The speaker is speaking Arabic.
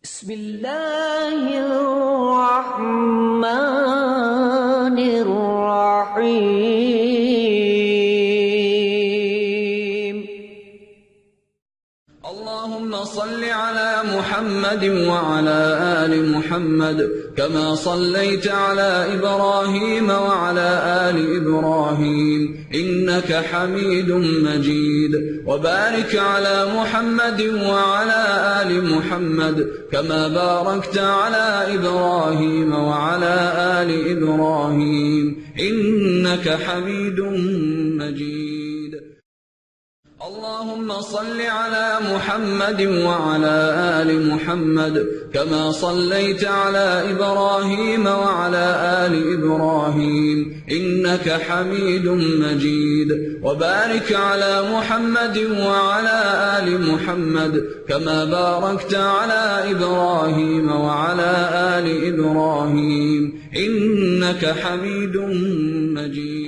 بسم الله الرحمن الرحيم. اللهم صل على محمد وعلى آل محمد كما صليت على إبراهيم وعلى آل إبراهيم إنك حميد مجيد، وبارك على محمد وعلى آل محمد كما باركت على إبراهيم وعلى آل إبراهيم إنك حميد مجيد. اللهم صل على محمد وعلى آل محمد كما صليت على إبراهيم وعلى آل إبراهيم إنك حميد مجيد، وبارك على محمد وعلى آل محمد كما باركت على إبراهيم وعلى آل إبراهيم إنك حميد مجيد.